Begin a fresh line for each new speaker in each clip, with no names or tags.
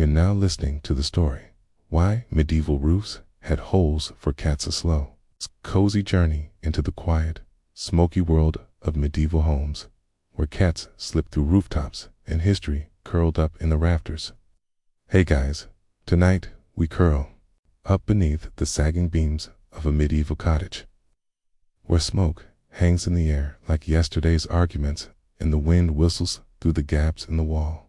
You're now listening to the story, Why Medieval Roofs Had Holes for Cats a Slow. It's a cozy journey into the quiet, smoky world of medieval homes, where cats slip through rooftops and history curled up in the rafters. Hey guys, tonight we curl up beneath the sagging beams of a medieval cottage, where smoke hangs in the air like yesterday's arguments and the wind whistles through the gaps in the wall,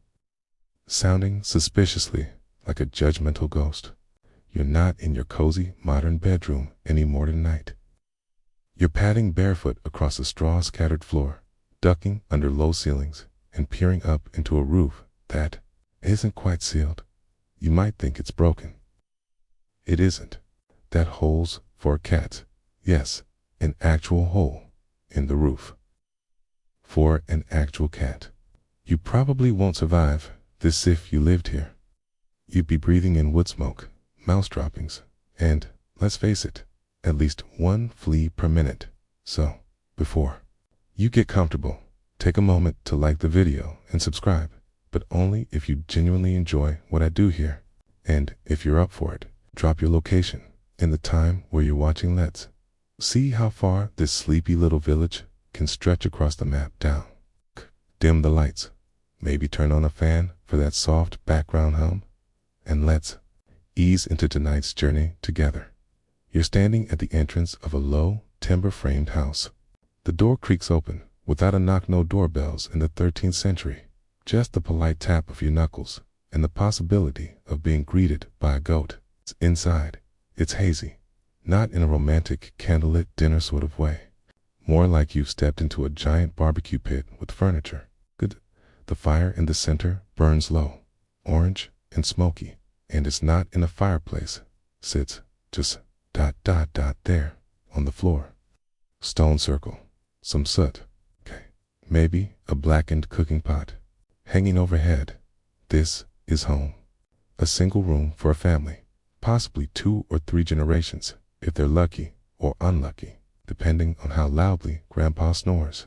sounding suspiciously like a judgmental ghost. You're not in your cozy modern bedroom anymore tonight. You're padding barefoot across a straw-scattered floor, ducking under low ceilings and peering up into a roof that isn't quite sealed. You might think it's broken. It isn't. That hole's for a cat. Yes, an actual hole in the roof. For an actual cat. You probably won't survive this if you lived here. You'd be breathing in wood smoke, mouse droppings, and, let's face it, at least one flea per minute. So, before you get comfortable, take a moment to like the video and subscribe, but only if you genuinely enjoy what I do here. And if you're up for it, drop your location and the time where you're watching. Let's see how far this sleepy little village can stretch across the map. Down. Dim the lights. Maybe turn on a fan for that soft background hum. And let's ease into tonight's journey together. You're standing at the entrance of a low, timber-framed house. The door creaks open without a knock. No doorbells in the 13th century. Just the polite tap of your knuckles and the possibility of being greeted by a goat. Inside, it's hazy, not in a romantic candlelit dinner sort of way. More like you've stepped into a giant barbecue pit with furniture. Good. The fire in the center burns low, orange and smoky, and it's not in a fireplace. Sits just ... there on the floor. Stone circle, some soot. Okay, maybe a blackened cooking pot hanging overhead. This is home. A single room for a family, possibly 2 or 3 generations, if they're lucky or unlucky, depending on how loudly Grandpa snores.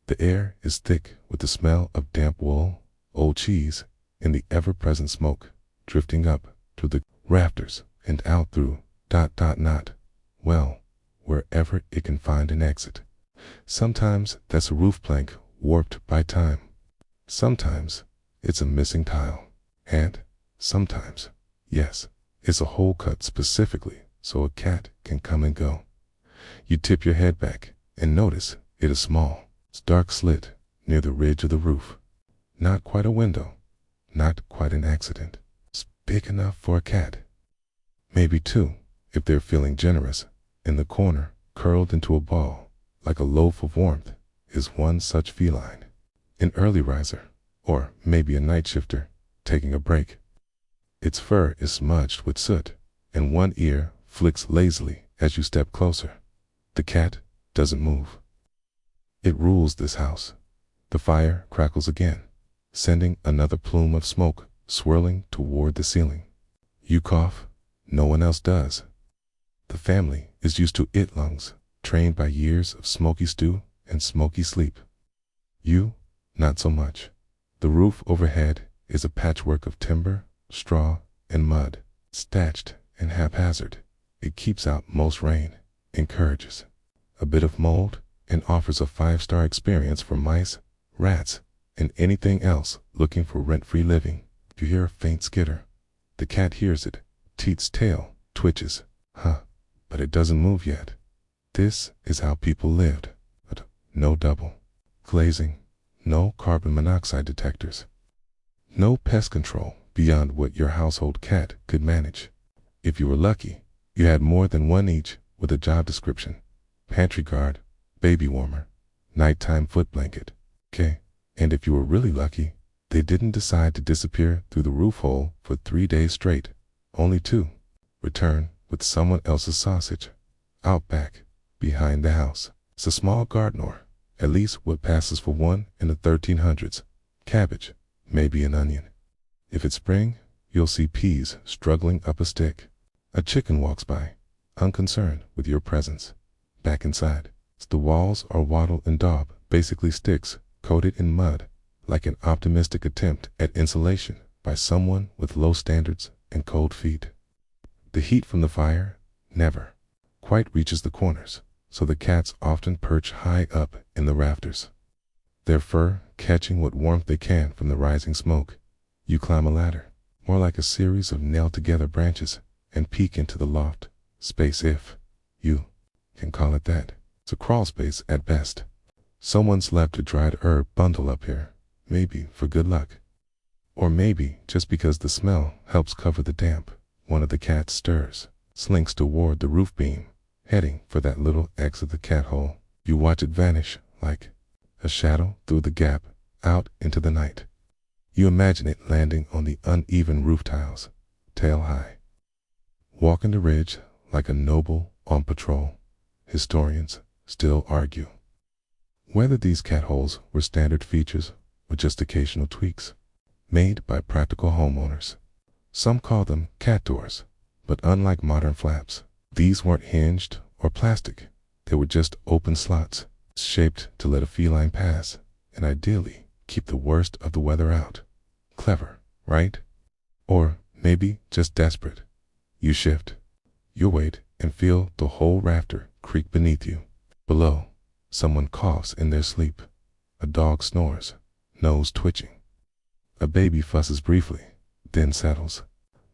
The air is thick with the smell of damp wool, old cheese, and the ever-present smoke drifting up through the rafters and out through ... well, wherever it can find an exit. Sometimes that's a roof plank warped by time. Sometimes it's a missing tile. And sometimes, yes, it's a hole cut specifically so a cat can come and go. You tip your head back and notice it is small. It's dark slit near the ridge of the roof. Not quite a window, not quite an accident. It's big enough for a cat. Maybe 2, if they're feeling generous. In the corner, curled into a ball, like a loaf of warmth, is one such feline. An early riser, or maybe a night shifter, taking a break. Its fur is smudged with soot, and one ear flicks lazily as you step closer. The cat doesn't move. It rules this house. The fire crackles again, sending another plume of smoke swirling toward the ceiling. You cough. No one else does. The family is used to it. Lungs, trained by years of smoky stew and smoky sleep. You, not so much. The roof overhead is a patchwork of timber, straw, and mud. It's thatched and haphazard. It keeps out most rain, encourages a bit of mold, and offers a 5-star experience for mice, rats, and anything else looking for rent-free living. You hear a faint skitter. The cat hears it. Teet's tail twitches. But it doesn't move yet. This is how people lived. But no double glazing, no carbon monoxide detectors, no pest control beyond what your household cat could manage. If you were lucky, you had more than one each with a job description. Pantry guard, baby warmer, nighttime foot blanket. Okay, and if you were really lucky, they didn't decide to disappear through the roof hole for 3 days straight. Only 2. Return with someone else's sausage. Out back, behind the house. It's a small garden, or at least what passes for one in the 1300s. Cabbage, maybe an onion. If it's spring, you'll see peas struggling up a stick. A chicken walks by, unconcerned with your presence. Back inside, the walls are wattle and daub, basically sticks coated in mud, like an optimistic attempt at insulation by someone with low standards and cold feet. The heat from the fire never quite reaches the corners, so the cats often perch high up in the rafters, their fur catching what warmth they can from the rising smoke. You climb a ladder, more like a series of nailed-together branches, and peek into the loft space, if you can call it that. It's a crawl space at best. Someone's left a dried herb bundle up here, maybe for good luck. Or maybe just because the smell helps cover the damp. One of the cats stirs, slinks toward the roof beam, heading for that little X of the cat hole. You watch it vanish like a shadow through the gap out into the night. You imagine it landing on the uneven roof tiles, tail high, walking the ridge like a noble on patrol. Historians still argue whether these cat holes were standard features or just occasional tweaks made by practical homeowners. Some call them cat doors, but unlike modern flaps, these weren't hinged or plastic. They were just open slots, shaped to let a feline pass, and ideally keep the worst of the weather out. Clever, right? Or maybe just desperate. You shift your weight and feel the whole rafter creak beneath you. Below, someone coughs in their sleep. A dog snores, nose twitching. A baby fusses briefly, then settles.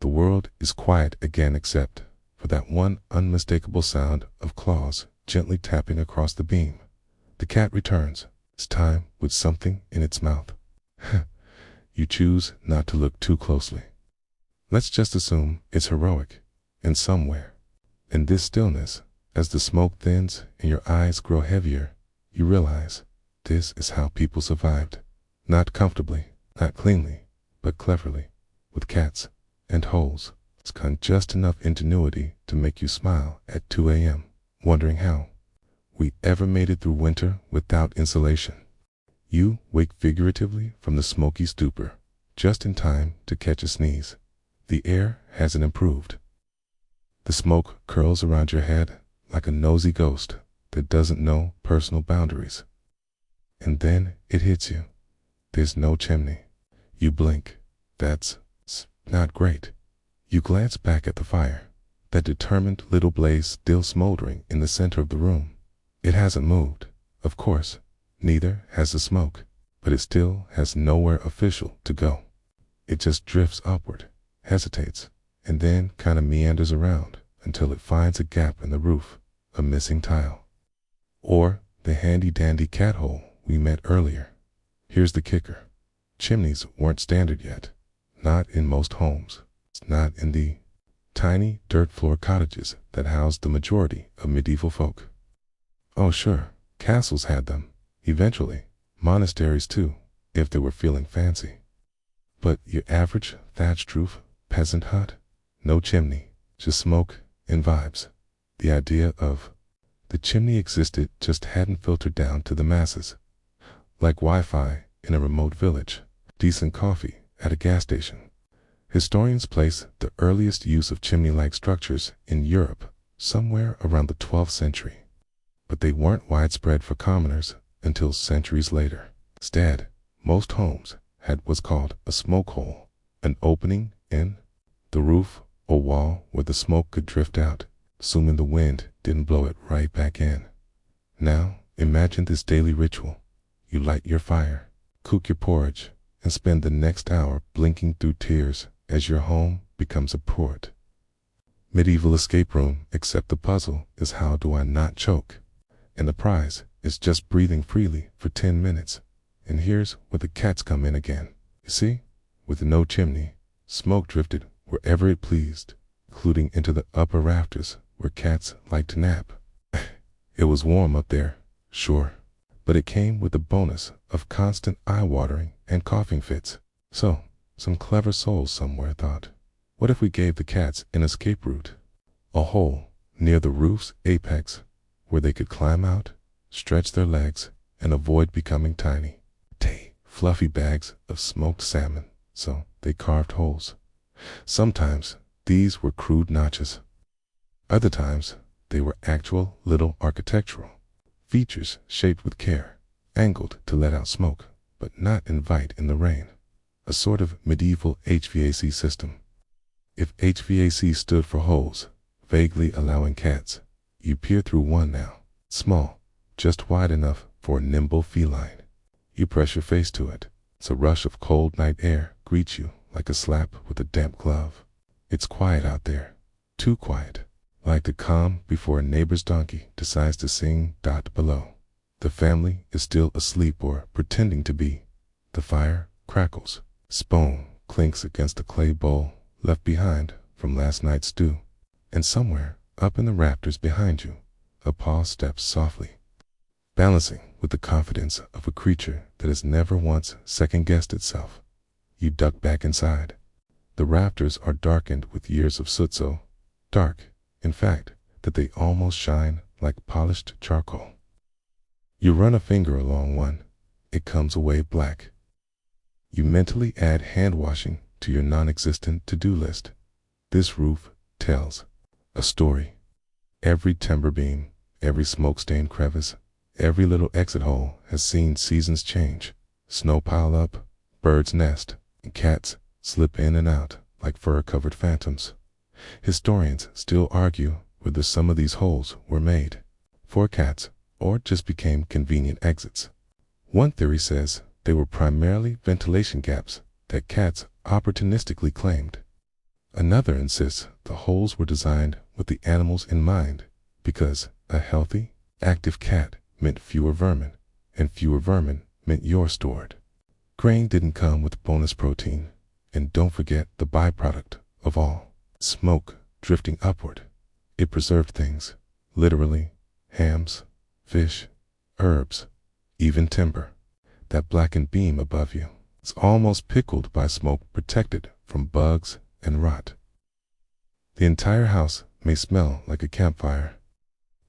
The world is quiet again except for that one unmistakable sound of claws gently tapping across the beam. The cat returns, this time with something in its mouth. You choose not to look too closely. Let's just assume it's heroic, and somewhere in this stillness, as the smoke thins and your eyes grow heavier, you realize this is how people survived. Not comfortably, not cleanly, but cleverly, with cats and holes. It's got just enough ingenuity to make you smile at 2 a.m., wondering how we ever made it through winter without insulation. You wake figuratively from the smoky stupor, just in time to catch a sneeze. The air hasn't improved. The smoke curls around your head like a nosy ghost that doesn't know personal boundaries. And then it hits you. There's no chimney. You blink. That's not great. You glance back at the fire, that determined little blaze still smoldering in the center of the room. It hasn't moved, of course. Neither has the smoke, but it still has nowhere official to go. It just drifts upward, hesitates, and then kind of meanders around until it finds a gap in the roof, a missing tile. Or the handy-dandy cat hole we met earlier. Here's the kicker. Chimneys weren't standard yet. Not in most homes. Not in the tiny dirt floor cottages that housed the majority of medieval folk. Oh sure, castles had them. Eventually, monasteries too, if they were feeling fancy. But your average thatched roof peasant hut, no chimney, just smoke and vibes. The idea of the chimney existed just hadn't filtered down to the masses. Like Wi-Fi in a remote village, decent coffee at a gas station. Historians place the earliest use of chimney-like structures in Europe somewhere around the 12th century. But they weren't widespread for commoners until centuries later. Instead, most homes had what's called a smoke hole, an opening in the roof or wall where the smoke could drift out, assuming the wind didn't blow it right back in. Now, imagine this daily ritual. You light your fire, cook your porridge, and spend the next hour blinking through tears as your home becomes a port. Medieval escape room, except the puzzle is how do I not choke? And the prize is just breathing freely for 10 minutes. And here's where the cats come in again. You see, with no chimney, smoke drifted wherever it pleased, including into the upper rafters where cats like to nap. It was warm up there, sure, but it came with the bonus of constant eye-watering and coughing fits. So, some clever souls somewhere thought, what if we gave the cats an escape route? A hole near the roof's apex where they could climb out, stretch their legs, and avoid becoming tiny. Fluffy bags of smoked salmon, so they carved holes. Sometimes these were crude notches. Other times they were actual little architectural features shaped with care, angled to let out smoke, but not invite in the rain. a sort of medieval HVAC system. If HVAC stood for holes, vaguely allowing cats, you peer through one now, small, just wide enough for a nimble feline. You press your face to it. A rush of cold night air greets you like a slap with a damp glove. It's quiet out there, too quiet, like the calm before a neighbor's donkey decides to sing below. The family is still asleep or pretending to be. The fire crackles. Spoon clinks against the clay bowl left behind from last night's stew. And somewhere up in the rafters behind you, a paw steps softly, balancing with the confidence of a creature that has never once second-guessed itself. You duck back inside. The rafters are darkened with years of soot, so dark, in fact, that they almost shine like polished charcoal. You run a finger along one. It comes away black. You mentally add hand-washing to your non-existent to-do list. This roof tells a story. Every timber beam, every smoke-stained crevice, every little exit hole has seen seasons change. Snow pile up, birds nest, and cats slip in and out like fur-covered phantoms. Historians still argue whether some of these holes were made for cats or just became convenient exits. One theory says they were primarily ventilation gaps that cats opportunistically claimed. Another insists the holes were designed with the animals in mind because a healthy, active cat meant fewer vermin, and fewer vermin meant you're stored. Grain didn't come with bonus protein, and don't forget the byproduct of all, smoke drifting upward. It preserved things, literally, hams, fish, herbs, even timber. That blackened beam above you is almost pickled by smoke, protected from bugs and rot. The entire house may smell like a campfire,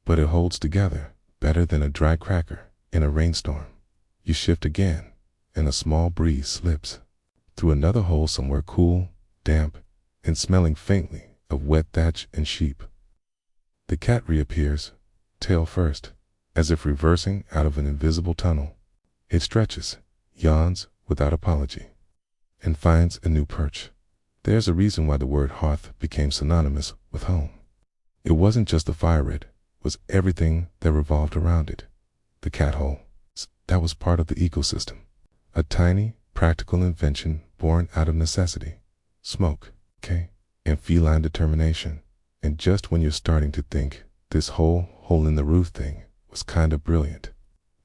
but it holds together better than a dry cracker in a rainstorm. You shift again, and a small breeze slips through another hole somewhere cool, damp, and smelling faintly of wet thatch and sheep. The cat reappears, tail first, as if reversing out of an invisible tunnel. It stretches, yawns without apology, and finds a new perch. There's a reason why the word hearth became synonymous with home. It wasn't just the fire, it was everything that revolved around it. The cat hole, that was part of the ecosystem. A tiny, practical invention born out of necessity, smoke, and feline determination. And just when you're starting to think this whole hole in the roof thing was kind of brilliant,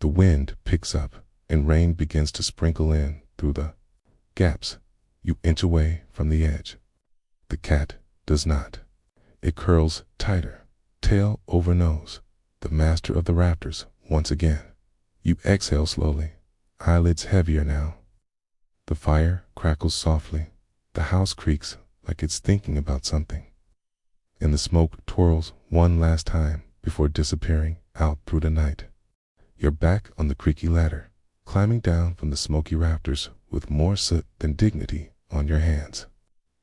the wind picks up and rain begins to sprinkle in through the gaps. You inch away from the edge. The cat does not. It curls tighter, tail over nose, the master of the rafters once again. You exhale slowly, eyelids heavier now. The fire crackles softly. The house creaks like it's thinking about something. And the smoke twirls one last time before disappearing out through the night. You're back on the creaky ladder, climbing down from the smoky rafters with more soot than dignity on your hands.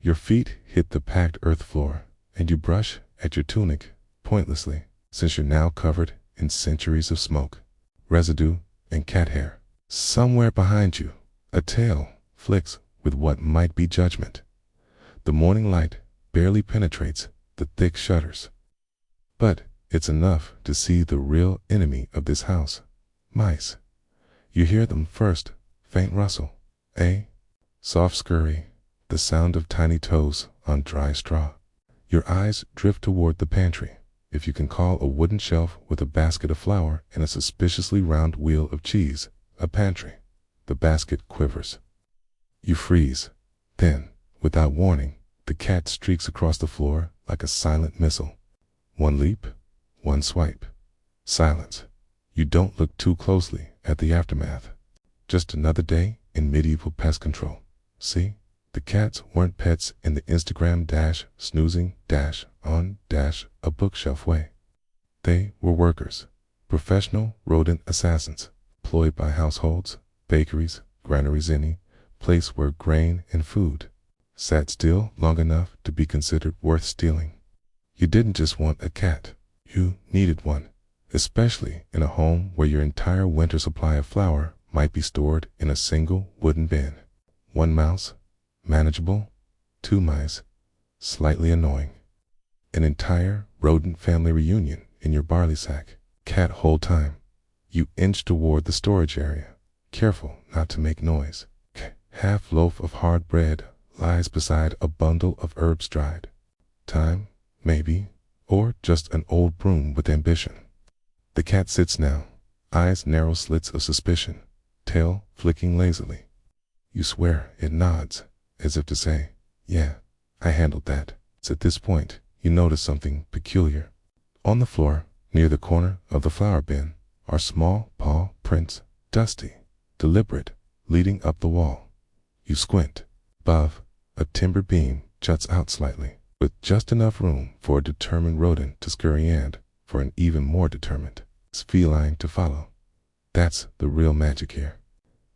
Your feet hit the packed earth floor, and you brush at your tunic pointlessly, since you're now covered in centuries of smoke, residue, and cat hair. Somewhere behind you, a tail flicks with what might be judgment. The morning light barely penetrates the thick shutters, but it's enough to see the real enemy of this house, mice. You hear them first, faint rustle, a soft scurry, the sound of tiny toes on dry straw. Your eyes drift toward the pantry, if you can call a wooden shelf with a basket of flour and a suspiciously round wheel of cheese a pantry. The basket quivers. You freeze. Then, without warning, the cat streaks across the floor like a silent missile. One leap, one swipe. Silence. You don't look too closely at the aftermath. Just another day in medieval pest control. See? The cats weren't pets in the Instagram snoozing on a bookshelf way. They were workers, professional rodent assassins, employed by households, bakeries, granaries, any place where grain and food sat still long enough to be considered worth stealing. You didn't just want a cat, you needed one, especially in a home where your entire winter supply of flour might be stored in a single wooden bin. One mouse, manageable. Two mice, slightly annoying. An entire rodent family reunion in your barley sack. Cat whole time. You inch toward the storage area, careful not to make noise. Half loaf of hard bread lies beside a bundle of herbs dried. Time, maybe, or just an old broom with ambition. The cat sits now, eyes narrow slits of suspicion, tail flicking lazily. You swear it nods, as if to say, yeah, I handled that. It's at this point you notice something peculiar. On the floor, near the corner of the flower bin, are small paw prints, dusty, deliberate, leading up the wall. You squint. Above, a timber beam juts out slightly, with just enough room for a determined rodent to scurry and for an even more determined feline to follow. That's the real magic here.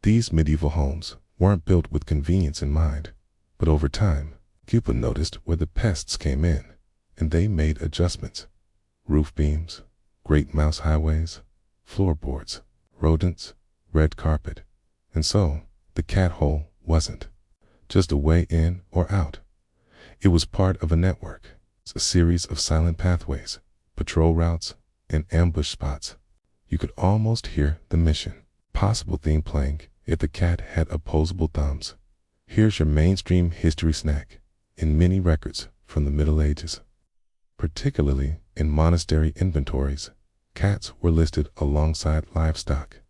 These medieval homes weren't built with convenience in mind, but over time, Cupid noticed where the pests came in, and they made adjustments. Roof beams, great mouse highways, floorboards, rodents, red carpet. And so, the cat hole wasn't just a way in or out. It was part of a network, a series of silent pathways, patrol routes, and ambush spots. You could almost hear the Mission Possible theme playing if the cat had opposable thumbs. Here's your mainstream history snack in many records from the Middle Ages. Particularly in monastery inventories, cats were listed alongside livestock.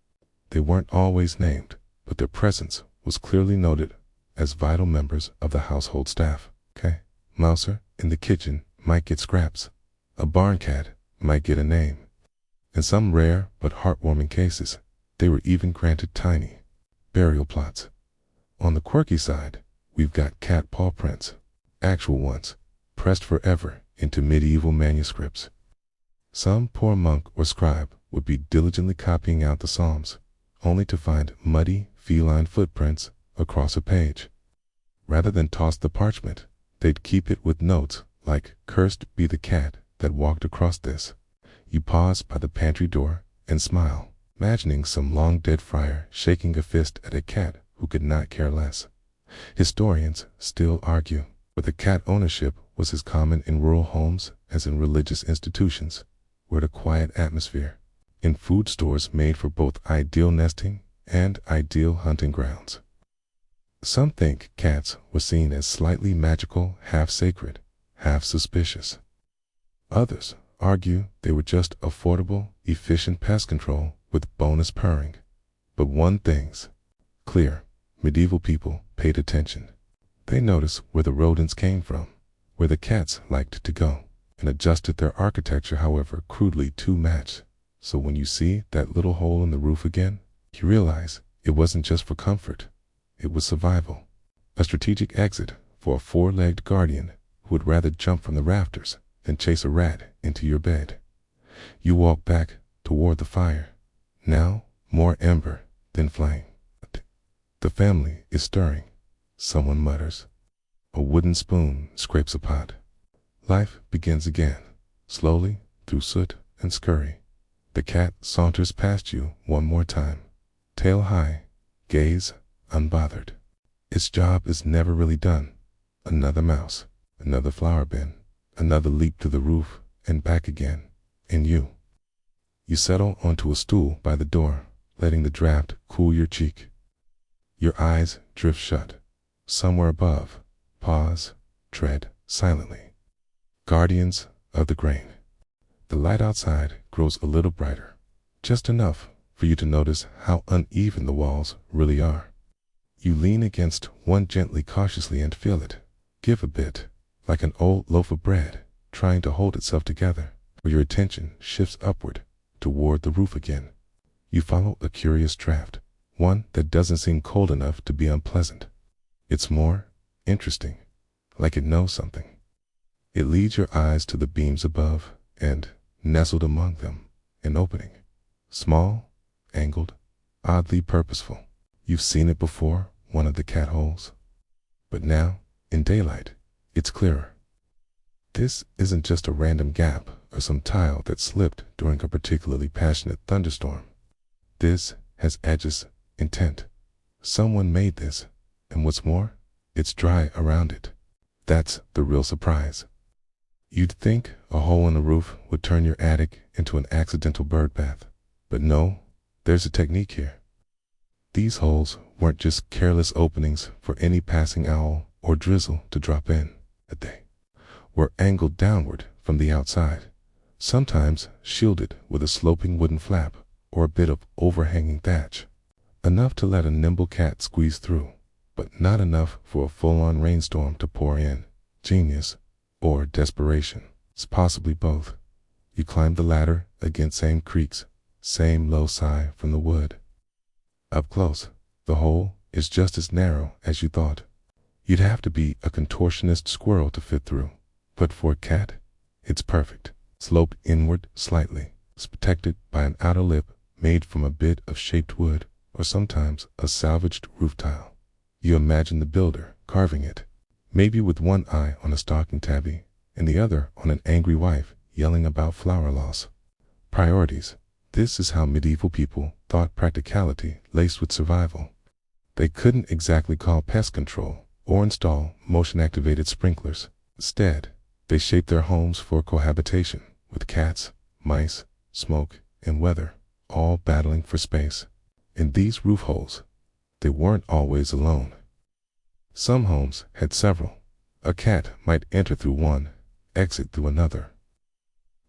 They weren't always named, but their presence was clearly noted as vital members of the household staff. Mouser in the kitchen might get scraps. A barn cat might get a name. In some rare but heartwarming cases, they were even granted tiny burial plots. On the quirky side, we've got cat paw prints, actual ones, pressed forever into medieval manuscripts. Some poor monk or scribe would be diligently copying out the Psalms, only to find muddy feline footprints across a page. Rather than toss the parchment, they'd keep it with notes like, "Cursed be the cat that walked across this." You pause by the pantry door and smile, imagining some long-dead friar shaking a fist at a cat who could not care less. Historians still argue whether cat ownership was as common in rural homes as in religious institutions, where the quiet atmosphere, in food stores made for both ideal nesting and ideal hunting grounds. Some think cats were seen as slightly magical, half sacred, half suspicious. Others argue they were just affordable, efficient pest control with bonus purring. But one thing's clear: medieval people paid attention. They noticed where the rodents came from, where the cats liked to go, and adjusted their architecture however crudely to match. So when you see that little hole in the roof again, you realize it wasn't just for comfort. It was survival. A strategic exit for a four-legged guardian who would rather jump from the rafters than chase a rat into your bed. You walk back toward the fire, now more ember than flame. The family is stirring. Someone mutters. A wooden spoon scrapes a pot. Life begins again, slowly through soot and scurry. The cat saunters past you one more time, tail high, gaze unbothered. Its job is never really done. Another mouse, another flower bin, another leap to the roof and back again, and you settle onto a stool by the door, letting the draft cool your cheek. Your eyes drift shut. Somewhere above, pause, tread silently. Guardians of the grain. The light outside grows a little brighter, just enough for you to notice how uneven the walls really are. You lean against one gently, cautiously, and feel it give a bit, like an old loaf of bread trying to hold itself together. Where your attention shifts upward toward the roof again. You follow a curious draft, one that doesn't seem cold enough to be unpleasant. It's more interesting, like it knows something. It leads your eyes to the beams above, and, nestled among them, an opening. Small, angled, oddly purposeful. You've seen it before, one of the cat holes. But now, in daylight, it's clearer. This isn't just a random gap or some tile that slipped during a particularly passionate thunderstorm. This has edges, intent. Someone made this, And what's more, it's dry around it. That's the real surprise. You'd think a hole in the roof would turn your attic into an accidental bird bath. But no, there's a technique here. These holes weren't just careless openings for any passing owl or drizzle to drop in. They were angled downward from the outside, sometimes shielded with a sloping wooden flap or a bit of overhanging thatch, enough to let a nimble cat squeeze through, but not enough for a full-on rainstorm to pour in. Genius or desperation. It's possibly both. You climb the ladder against same creaks, same low sigh from the wood. Up close, the hole is just as narrow as you thought. You'd have to be a contortionist squirrel to fit through, but for a cat, it's perfect. Sloped inward slightly, it's protected by an outer lip made from a bit of shaped wood or sometimes a salvaged roof tile. You imagine the builder carving it, maybe with one eye on a stocking tabby and the other on an angry wife yelling about flour loss. Priorities. This is how medieval people thought practicality laced with survival. They couldn't exactly call pest control or install motion-activated sprinklers. Instead, they shaped their homes for cohabitation, with cats, mice, smoke, and weather, all battling for space. In these roof holes, they weren't always alone. Some homes had several. A cat might enter through one, exit through another.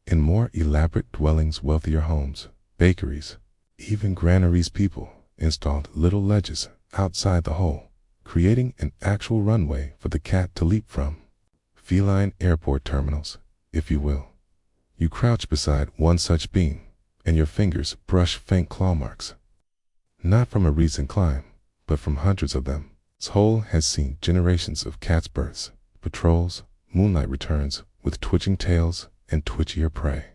In more elaborate dwellings, wealthier homes, bakeries, even granaries, people installed little ledges outside the hole, creating an actual runway for the cat to leap from. Feline airport terminals, if you will. You crouch beside one such beam, and your fingers brush faint claw marks. Not from a recent climb, but from hundreds of them. This hole has seen generations of cats' births, patrols, moonlight returns with twitching tails and twitchier prey.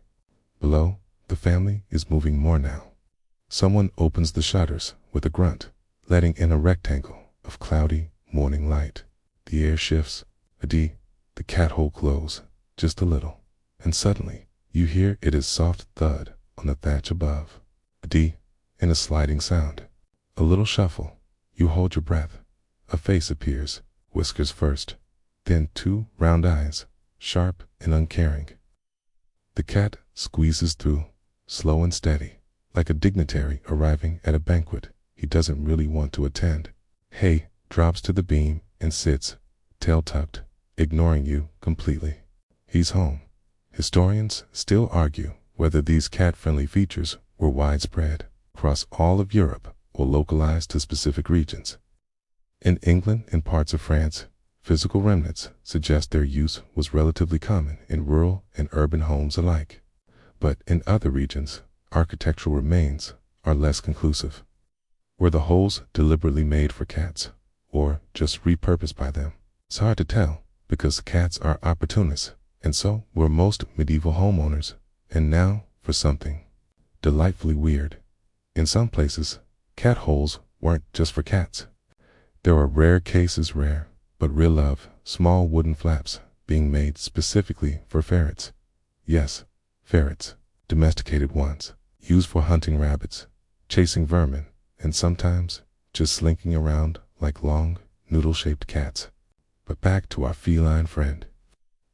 Below, the family is moving more now. Someone opens the shutters with a grunt, letting in a rectangle of cloudy morning light. The air shifts. The cat hole closes just a little, and suddenly you hear it is soft thud on the thatch above. And a sliding sound. A little shuffle. You hold your breath. A face appears, whiskers first, then two round eyes, sharp and uncaring. The cat squeezes through, slow and steady, like a dignitary arriving at a banquet he doesn't really want to attend. Hay drops to the beam and sits, tail tucked, ignoring you completely. He's home. Historians still argue whether these cat-friendly features were widespread across all of Europe or localized to specific regions. In England and parts of France, physical remnants suggest their use was relatively common in rural and urban homes alike. But in other regions, architectural remains are less conclusive. Were the holes deliberately made for cats, or just repurposed by them? It's hard to tell, because cats are opportunists, and so were most medieval homeowners. And now for something delightfully weird. In some places, cat holes weren't just for cats. There were rare cases, but real of small wooden flaps being made specifically for ferrets. Yes, ferrets, domesticated ones, used for hunting rabbits, chasing vermin, and sometimes just slinking around like long, noodle-shaped cats. But back to our feline friend,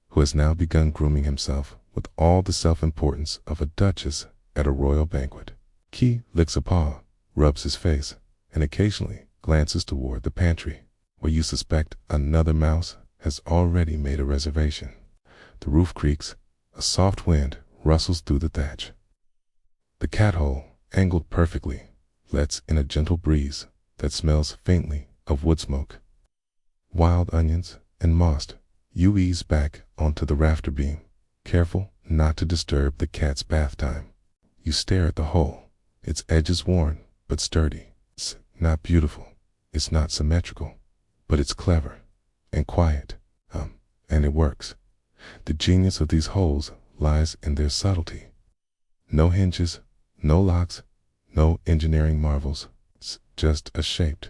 who has now begun grooming himself with all the self-importance of a duchess at a royal banquet. Key licks a paw, rubs his face, and occasionally glances toward the pantry, where you suspect another mouse has already made a reservation. The roof creaks, a soft wind rustles through the thatch. The cat hole, angled perfectly, lets in a gentle breeze that smells faintly of wood smoke. Wild onions and moss. You ease back onto the rafter beam, careful not to disturb the cat's bath time. You stare at the hole, its edges worn but sturdy. It's not beautiful, it's not symmetrical, but it's clever and quiet, and it works. The genius of these holes lies in their subtlety. No hinges, no locks, no engineering marvels. It's just a shaped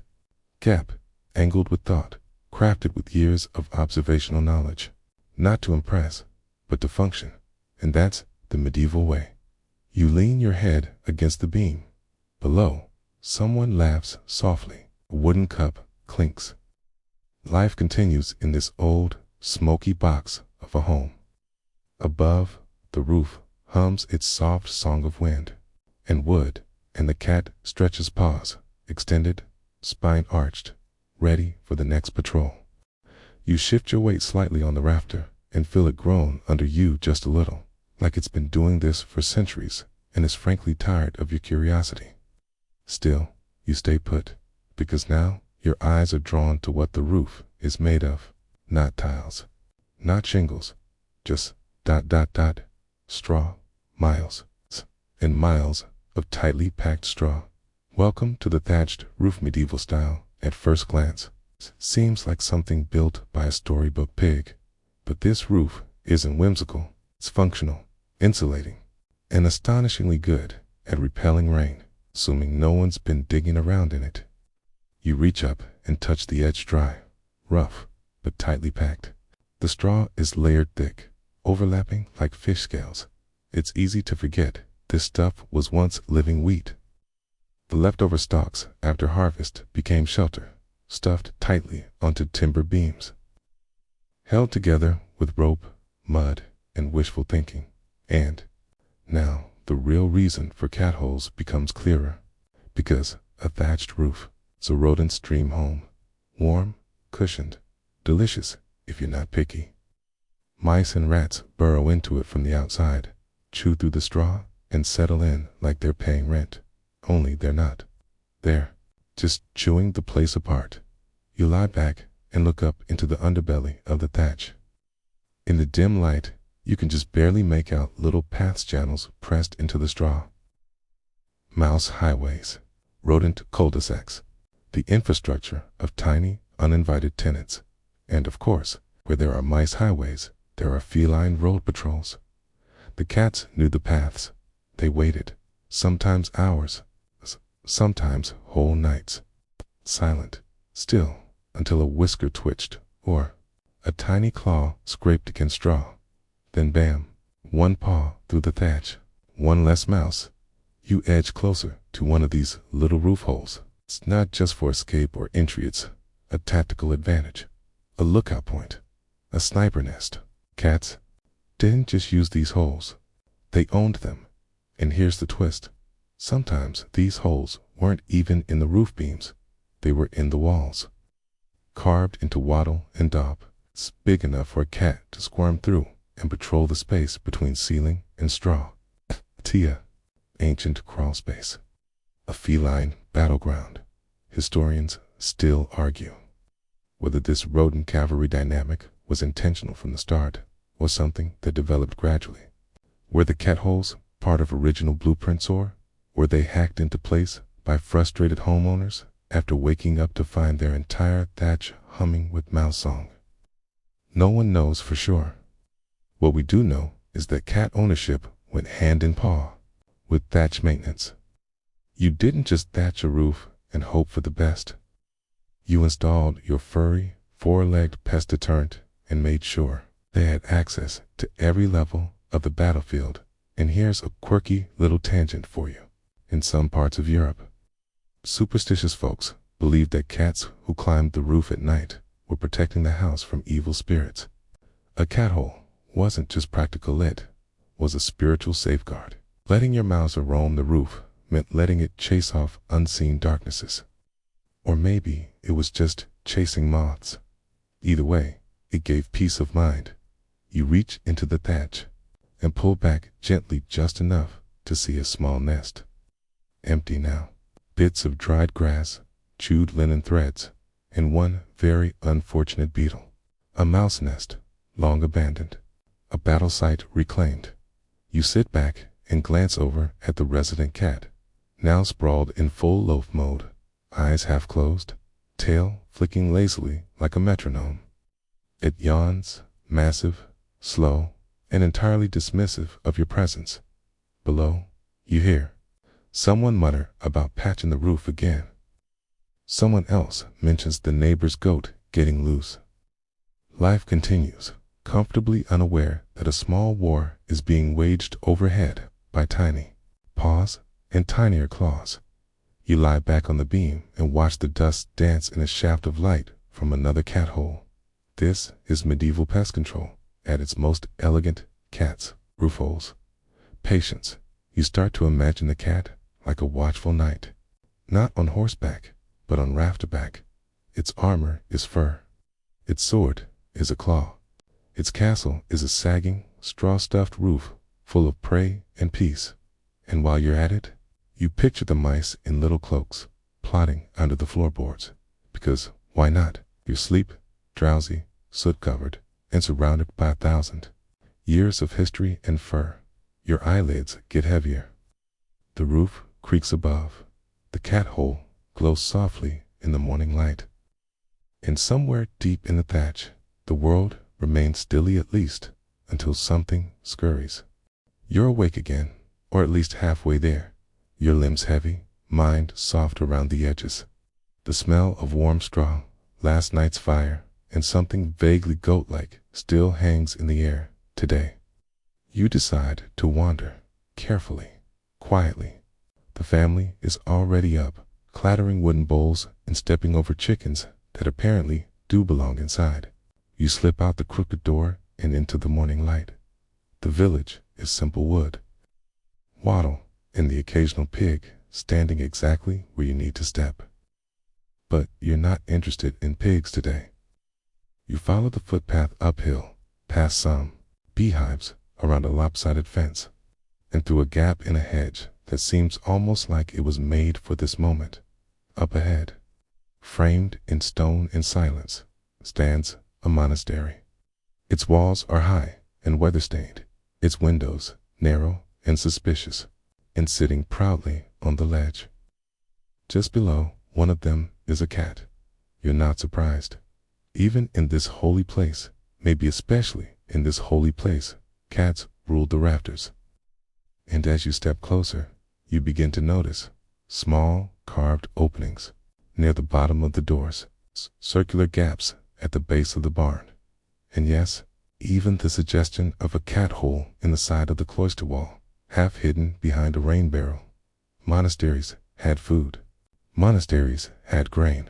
gap, angled with thought, crafted with years of observational knowledge, not to impress, but to function. And that's the medieval way. You lean your head against the beam. Below, someone laughs softly. A wooden cup clinks. Life continues in this old, smoky box of a home. Above, the roof hums its soft song of wind and wood, and the cat stretches paws, extended, spine arched, ready for the next patrol. You shift your weight slightly on the rafter and feel it groan under you just a little, like it's been doing this for centuries and is frankly tired of your curiosity. Still, you stay put, because now your eyes are drawn to what the roof is made of. Not tiles, not shingles, just ... straw, miles and miles of tightly packed straw. Welcome to the thatched roof. Medieval style, at first glance, seems like something built by a storybook pig. But this roof isn't whimsical. It's functional, insulating, and astonishingly good at repelling rain, assuming no one's been digging around in it. You reach up and touch the edge dry, rough, but tightly packed. The straw is layered thick, overlapping like fish scales. It's easy to forget this stuff was once living wheat. The leftover stalks after harvest became shelter, stuffed tightly onto timber beams, held together with rope, mud, and wishful thinking. And now the real reason for cat holes becomes clearer, because a thatched roof is a rodent's dream home. Warm, cushioned, delicious if you're not picky. Mice and rats burrow into it from the outside, chew through the straw, and settle in like they're paying rent. Only they're not. They're just chewing the place apart. You lie back and look up into the underbelly of the thatch. In the dim light, you can just barely make out little path channels pressed into the straw. Mouse highways, rodent cul-de-sacs, the infrastructure of tiny, uninvited tenants. And of course, where there are mice highways, there are feline road patrols. The cats knew the paths. They waited, sometimes hours, sometimes whole nights, silent, still, until a whisker twitched or a tiny claw scraped against straw. Then bam, one paw through the thatch, one less mouse. You edge closer to one of these little roof holes. It's not just for escape or entry, it's a tactical advantage, a lookout point, a sniper nest. Cats didn't just use these holes, they owned them. And here's the twist. Sometimes these holes weren't even in the roof beams, they were in the walls, carved into wattle and daub. It's big enough for a cat to squirm through and patrol the space between ceiling and straw. Tia, ancient crawl space, a feline battleground. Historians still argue whether this rodent cavalry dynamic was intentional from the start or something that developed gradually. Were the cat holes part of original blueprints, or were they hacked into place by frustrated homeowners after waking up to find their entire thatch humming with mouse song? No one knows for sure. What we do know is that cat ownership went hand in paw with thatch maintenance. You didn't just thatch a roof and hope for the best. You installed your furry, four-legged pest deterrent and made sure they had access to every level of the battlefield. And here's a quirky little tangent for you. In some parts of Europe, superstitious folks believed that cats who climbed the roof at night were protecting the house from evil spirits. A cat hole wasn't just practical, it was a spiritual safeguard. Letting your mouse roam the roof meant letting it chase off unseen darknesses. Or maybe it was just chasing moths. Either way, it gave peace of mind. You reach into the thatch and pull back gently just enough to see a small nest. Empty now. Bits of dried grass, chewed linen threads, and one very unfortunate beetle. A mouse nest, long abandoned. A battle site reclaimed. You sit back and glance over at the resident cat, now sprawled in full loaf mode, eyes half closed, tail flicking lazily like a metronome. It yawns, massive, slow, and entirely dismissive of your presence. Below, you hear someone mutter about patching the roof again. Someone else mentions the neighbor's goat getting loose. Life continues, comfortably unaware that a small war is being waged overhead by tiny paws and tinier claws. You lie back on the beam and watch the dust dance in a shaft of light from another cat hole. This is medieval pest control at its most elegant. Cats, roof holes. Patience. You start to imagine the cat like a watchful knight, not on horseback, but on rafterback. Its armor is fur. Its sword is a claw. Its castle is a sagging, straw-stuffed roof full of prey and peace. And while you're at it, you picture the mice in little cloaks, plotting under the floorboards. Because, why not? You sleep, drowsy, soot-covered, and surrounded by 1,000 years of history and fur. Your eyelids get heavier. The roof creaks above. The cat hole glows softly in the morning light. And somewhere deep in the thatch, the world remains stilly, at least until something scurries. You're awake again, or at least halfway there. Your limbs heavy, mind soft around the edges. The smell of warm straw, last night's fire, and something vaguely goat-like still hangs in the air today. You decide to wander, carefully, quietly. The family is already up, clattering wooden bowls and stepping over chickens that apparently do belong inside. You slip out the crooked door and into the morning light. The village is simple wood, wattle, and the occasional pig standing exactly where you need to step. But you're not interested in pigs today. You follow the footpath uphill, past some beehives, around a lopsided fence, and through a gap in a hedge that seems almost like it was made for this moment. Up ahead, framed in stone and silence, stands a monastery. Its walls are high and weather-stained, its windows narrow and suspicious, and sitting proudly on the ledge. Just below one of them is a cat. You're not surprised. Even in this holy place, maybe especially in this holy place, cats ruled the rafters. And as you step closer, you begin to notice small carved openings near the bottom of the doors, circular gaps at the base of the barn, and yes, even the suggestion of a cat hole in the side of the cloister wall, half hidden behind a rain barrel. Monasteries had food. Monasteries had grain.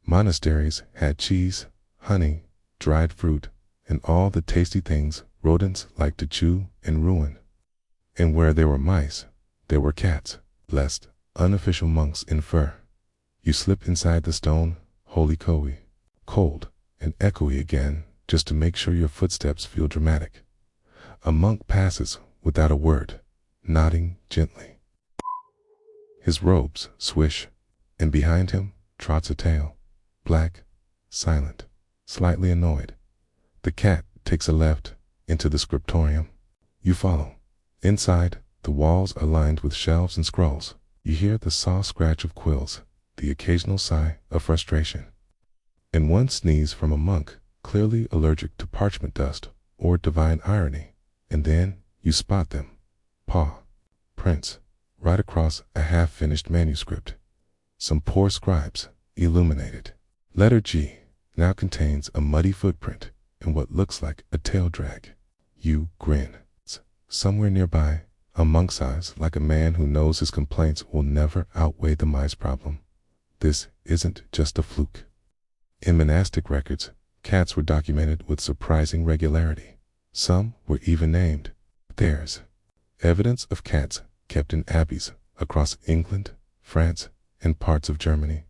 Monasteries had cheese, honey, dried fruit, and all the tasty things rodents like to chew and ruin. And where there were mice, there were cats, lest unofficial monks in fur. You slip inside the stone, holy coey, cold and echoey again, just to make sure your footsteps feel dramatic. A monk passes without a word, nodding gently. His robes swish, and behind him trots a tail, black, silent, slightly annoyed. The cat takes a left into the scriptorium. You follow. Inside, the walls are lined with shelves and scrolls. You hear the soft scratch of quills, the occasional sigh of frustration, and one sneeze from a monk clearly allergic to parchment dust or divine irony. And then you spot them. Paw prints right across a half-finished manuscript. Some poor scribes illuminated. Letter G now contains a muddy footprint and what looks like a tail drag. You grin. Somewhere nearby, a monk sighs like a man who knows his complaints will never outweigh the mice problem. This isn't just a fluke. In monastic records, cats were documented with surprising regularity. Some were even named. There's evidence of cats kept in abbeys across England, France, and parts of Germany.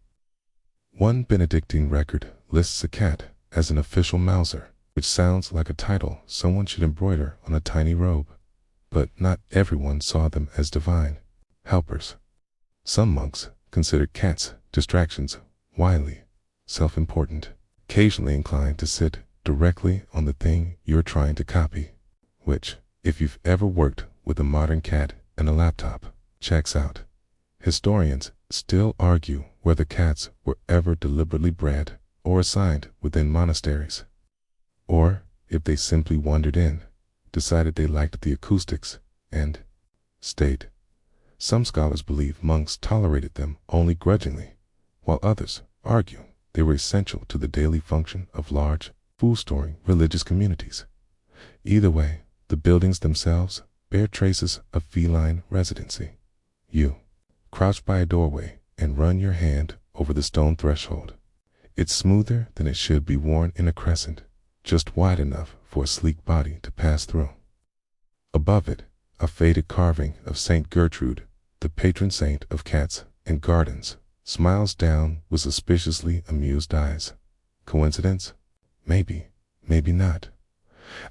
One Benedictine record lists a cat as an official mouser, which sounds like a title someone should embroider on a tiny robe. But not everyone saw them as divine helpers. Some monks considered cats distractions, wily, self-important, occasionally inclined to sit directly on the thing you're trying to copy, which, if you've ever worked with a modern cat and a laptop, checks out. Historians still argue whether cats were ever deliberately bred or assigned within monasteries, or if they simply wandered in, decided they liked the acoustics, and stayed. Some scholars believe monks tolerated them only grudgingly, while others argue they were essential to the daily function of large, food-storing religious communities. Either way, the buildings themselves bear traces of feline residency. You crouch by a doorway and run your hand over the stone threshold. It's smoother than it should be, worn in a crescent, just wide enough for a sleek body to pass through. Above it, a faded carving of Saint Gertrude, the patron saint of cats and gardens, smiles down with suspiciously amused eyes. Coincidence? Maybe, maybe not.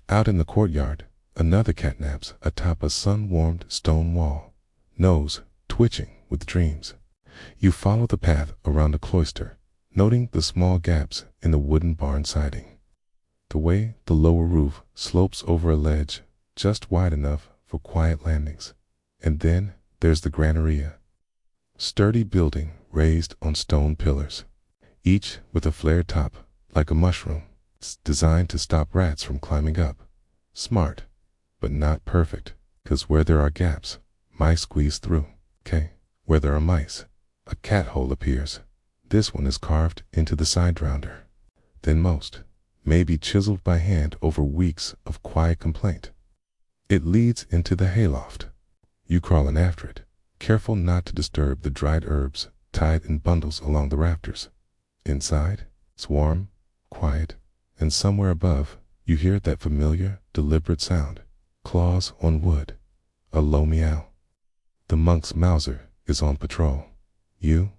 Out in the courtyard, another cat naps atop a sun-warmed stone wall, nose twitching with dreams. You follow the path around the cloister, noting the small gaps in the wooden barn siding. The way the lower roof slopes over a ledge just wide enough for quiet landings. And then there's the granaria. Sturdy building raised on stone pillars, each with a flared top like a mushroom. It's designed to stop rats from climbing up. Smart, but not perfect, 'cause where there are gaps, mice squeeze through. Where there are mice, a cat hole appears. This one is carved into the side rounder. Then most, maybe chiseled by hand over weeks of quiet complaint. It leads into the hayloft. You crawl in after it, careful not to disturb the dried herbs tied in bundles along the rafters. Inside, it's warm, quiet, and somewhere above, you hear that familiar, deliberate sound. Claws on wood. A low meow. The monk's Mauser is on patrol. You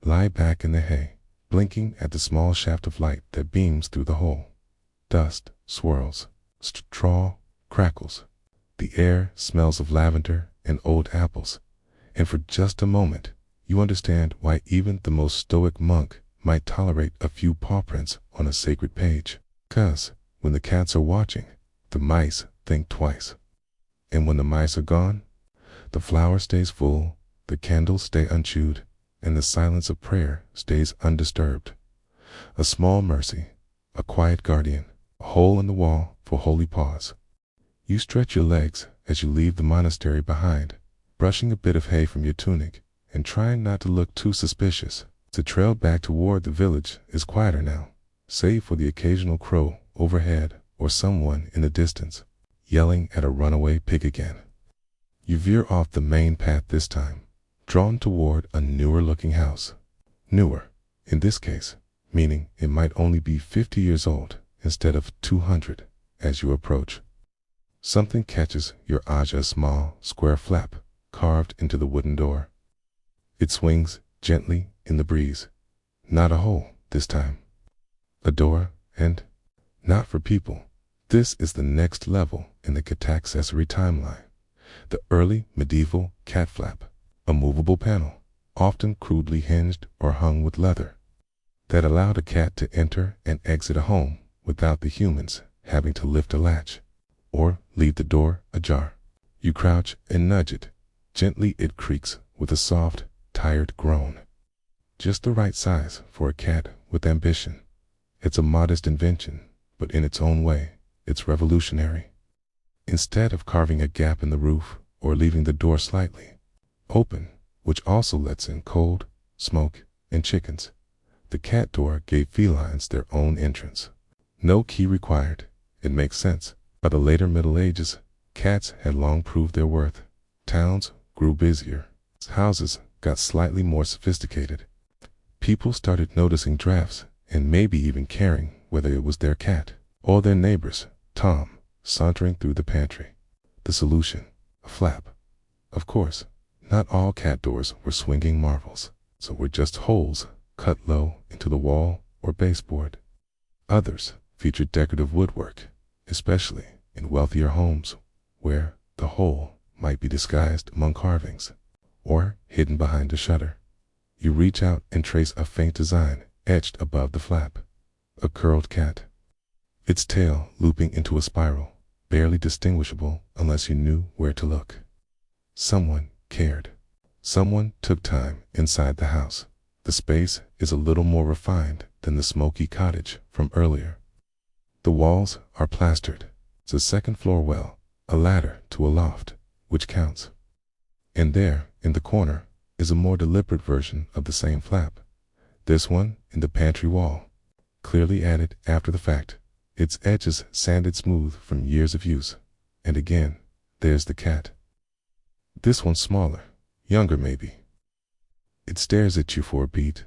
lie back in the hay, blinking at the small shaft of light that beams through the hole. Dust swirls. Straw crackles. The air smells of lavender and old apples. And for just a moment, you understand why even the most stoic monk might tolerate a few paw prints on a sacred page. 'Cause when the cats are watching, the mice think twice. And when the mice are gone, the flower stays full, the candles stay unchewed, and the silence of prayer stays undisturbed. A small mercy, a quiet guardian, a hole in the wall for holy paws. You stretch your legs as you leave the monastery behind, brushing a bit of hay from your tunic and trying not to look too suspicious. The trail back toward the village is quieter now, save for the occasional crow overhead or someone in the distance, yelling at a runaway pig again. You veer off the main path this time, drawn toward a newer-looking house. Newer, in this case, meaning it might only be 50 years old instead of 200 as you approach. Something catches your eye, a small, square flap carved into the wooden door. It swings gently in the breeze. Not a hole this time. A door, and not for people. This is the next level in the cat accessory timeline. The early medieval cat flap, a movable panel, often crudely hinged or hung with leather, that allowed a cat to enter and exit a home without the humans having to lift a latch or leave the door ajar. You crouch and nudge it. Gently it creaks with a soft, tired groan. Just the right size for a cat with ambition. It's a modest invention, but in its own way, it's revolutionary. Instead of carving a gap in the roof or leaving the door slightly open, which also lets in cold, smoke, and chickens, the cat door gave felines their own entrance. No key required. It makes sense. By the later Middle Ages, cats had long proved their worth. Towns grew busier. Houses got slightly more sophisticated. People started noticing drafts and maybe even caring whether it was their cat or their neighbor's Tom sauntering through the pantry. The solution, a flap. Of course, not all cat doors were swinging marvels, so were just holes cut low into the wall or baseboard. Others featured decorative woodwork, especially in wealthier homes where the hole might be disguised among carvings or hidden behind a shutter. You reach out and trace a faint design etched above the flap. A curled cat, its tail looping into a spiral, barely distinguishable unless you knew where to look. Someone cared. Someone took time inside the house. The space is a little more refined than the smoky cottage from earlier. The walls are plastered. It's a second-floor well, a ladder to a loft, which counts. And there, in the corner, is a more deliberate version of the same flap. This one in the pantry wall, clearly added after the fact, its edges sanded smooth from years of use. And again, there's the cat. This one's smaller, younger maybe. It stares at you for a beat,